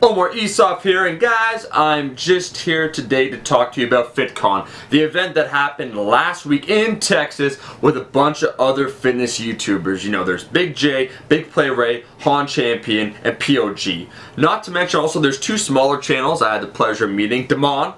Omar Esop here, and guys, I'm just here today to talk to you about Fitcon, the event that happened last week in Texas with a bunch of other fitness YouTubers. You know, there's Big J, BigPlayRay, Hanh Champion, and POG. Not to mention also there's two smaller channels I had the pleasure of meeting. Damon,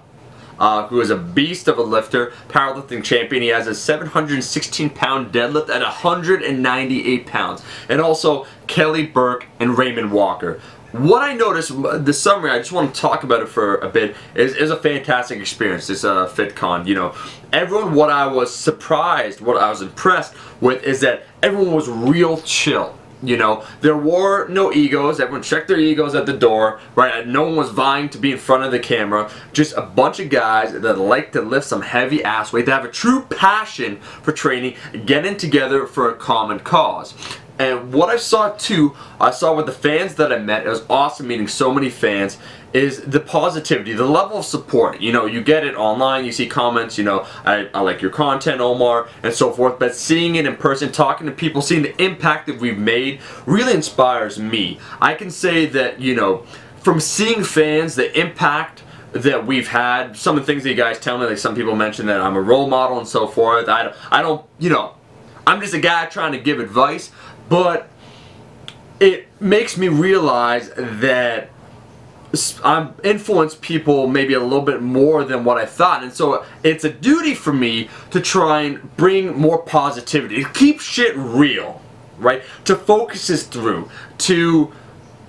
who is a beast of a lifter, powerlifting champion. He has a 716-pound deadlift at 198 pounds. And also Kelly Burke and Raymond Walker. What I noticed this summer, I just want to talk about it for a bit, is a fantastic experience, this Fitcon. You know, everyone, what I was surprised, what I was impressed with is that everyone was real chill. You know, there were no egos. Everyone checked their egos at the door, right? No one was vying to be in front of the camera. Just a bunch of guys that like to lift some heavy ass weight, that have a true passion for training, getting together for a common cause. And what I saw too, I saw with the fans that I met, it was awesome meeting so many fans, is the positivity, the level of support. You know, you get it online, you see comments, you know, I like your content, Omar, and so forth, but seeing it in person, talking to people, seeing the impact that we've made really inspires me. I can say that, you know, from seeing fans, the impact that we've had, some of the things that you guys tell me, like some people mention that I'm a role model and so forth. I don't, you know, I'm just a guy trying to give advice, but it makes me realize that I'm influenced people maybe a little bit more than what I thought, and so it's a duty for me to try and bring more positivity, to keep shit real, right? To focus this through, to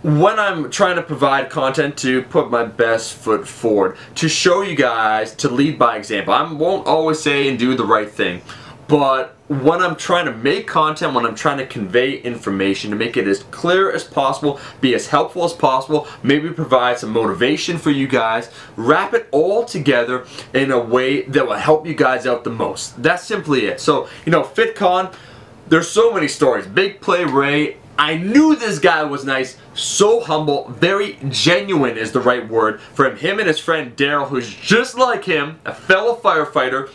when I'm trying to provide content, to put my best foot forward, to show you guys, to lead by example. I won't always say and do the right thing, but when I'm trying to make content, when I'm trying to convey information, to make it as clear as possible, be as helpful as possible, maybe provide some motivation for you guys, wrap it all together in a way that will help you guys out the most. That's simply it. So, you know, Fitcon, there's so many stories. BigPlayRay, I knew this guy was nice, so humble, very genuine is the right word for him. Him and his friend Daryl, who's just like him, a fellow firefighter.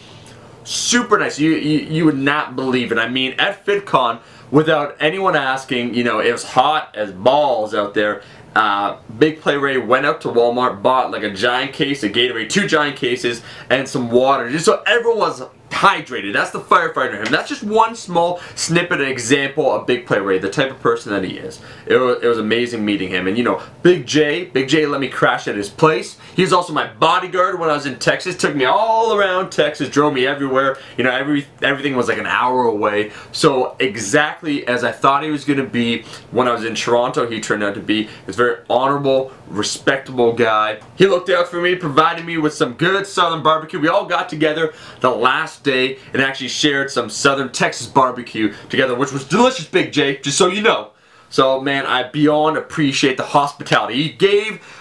Super nice. You would not believe it. I mean, at Fitcon, without anyone asking, you know, it was hot as balls out there. BigPlayRay went up to Walmart, bought like a giant case of Gatorade, 2 giant cases, and some water, just so everyone was hydrated. That's the firefighter in him. That's just one small snippet, an example of BigPlayRay, the type of person that he is. It was amazing meeting him. And you know, Big J let me crash at his place. He was also my bodyguard when I was in Texas. Took me all around Texas, drove me everywhere. You know, everything was like an hour away. So exactly as I thought he was going to be when I was in Toronto, he turned out to be. He's a very honorable, respectable guy. He looked out for me, provided me with some good Southern barbecue. We all got together the last day and actually shared some Southern Texas barbecue together, which was delicious, Big J, just so you know. So man, I beyond appreciate the hospitality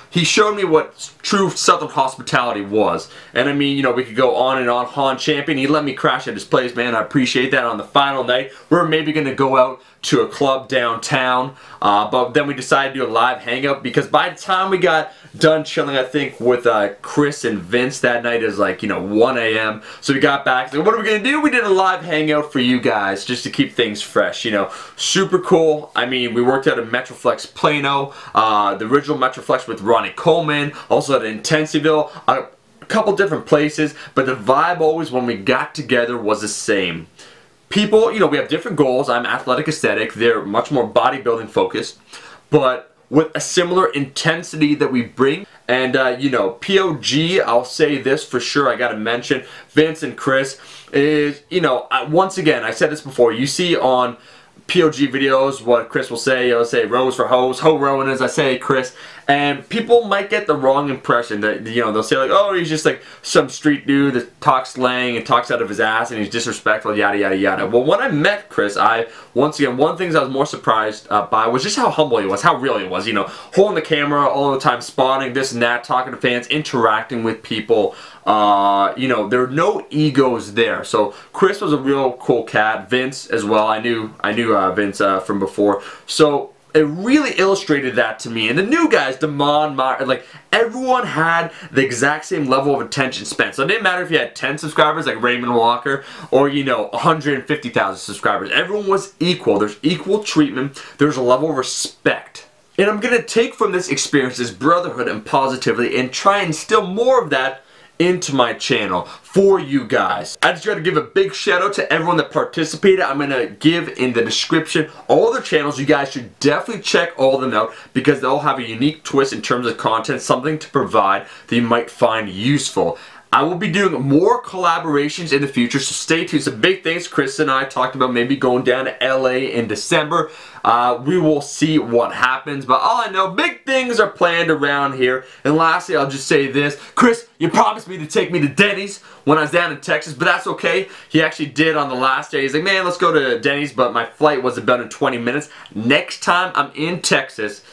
he showed me what true Southern hospitality was. And I mean, you know, we could go on and on. Hanh Champion, he let me crash at his place, man. I appreciate that. On the final night, we're maybe going to go out to a club downtown, but then we decided to do a live hangout, because by the time we got done chilling, I think, with Chris and Vince that night, is like, you know, 1 a.m. So we got back, so what are we going to do? We did a live hangout for you guys, just to keep things fresh, you know. Super cool. I mean, we worked out at Metroflex Plano, the original Metroflex with Ronnie Coleman, also at Intensiville, a couple different places, but the vibe always when we got together was the same. People, you know, we have different goals. I'm athletic aesthetic. They're much more bodybuilding focused, but with a similar intensity that we bring. And, you know, POG, I'll say this for sure, I gotta mention, Vince and Chris is, you know, once again, I said this before, you see on POG videos what Chris will say. He'll say rose for hose, ho rowing, as I say, Chris, and people might get the wrong impression that, you know, they'll say like, oh, he's just like some street dude that talks slang and talks out of his ass and he's disrespectful, yada yada yada. Well, when I met Chris, once again, one of the things I was more surprised by was just how humble he was, how real he was, you know, holding the camera all the time, spotting this and that, talking to fans, interacting with people. You know, there are no egos there. So Chris was a real cool cat. Vince as well. I knew Vince from before. So it really illustrated that to me. And the new guys, Damon, like everyone had the exact same level of attention spent. So it didn't matter if you had 10 subscribers like Raymond Walker or, you know, 150,000 subscribers. Everyone was equal. There's equal treatment. There's a level of respect And I'm going to take from this experience this brotherhood and positivity and try and instill more of that into my channel for you guys. I just got to give a big shout out to everyone that participated. I'm going to give in the description all their channels. You guys should definitely check all of them out because they all have a unique twist in terms of content, something to provide that you might find useful. I will be doing more collaborations in the future, so stay tuned. Some big things. Chris and I talked about maybe going down to LA in December. We will see what happens, but all I know, big things are planned around here. And lastly, I'll just say this. Chris, you promised me to take me to Denny's when I was down in Texas, but that's okay. He actually did on the last day. He's like, man, let's go to Denny's, but my flight was about in 20 minutes. Next time I'm in Texas,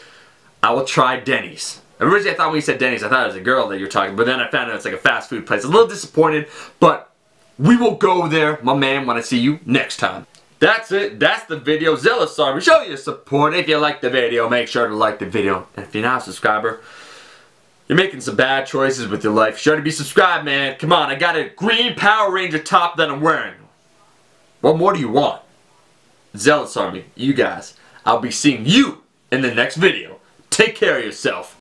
I will try Denny's. Originally, I thought when you said Denny's, I thought it was a girl that you're talking, but then I found out it's like a fast food place. A little disappointed, but we will go there, my man, when I see you next time. That's it. That's the video. Zealous Army, show your support. If you like the video, make sure to like the video. And if you're not a subscriber, you're making some bad choices with your life. Sure to be subscribed, man. Come on, I got a green Power Ranger top that I'm wearing. What more do you want? Zealous Army, you guys, I'll be seeing you in the next video. Take care of yourself.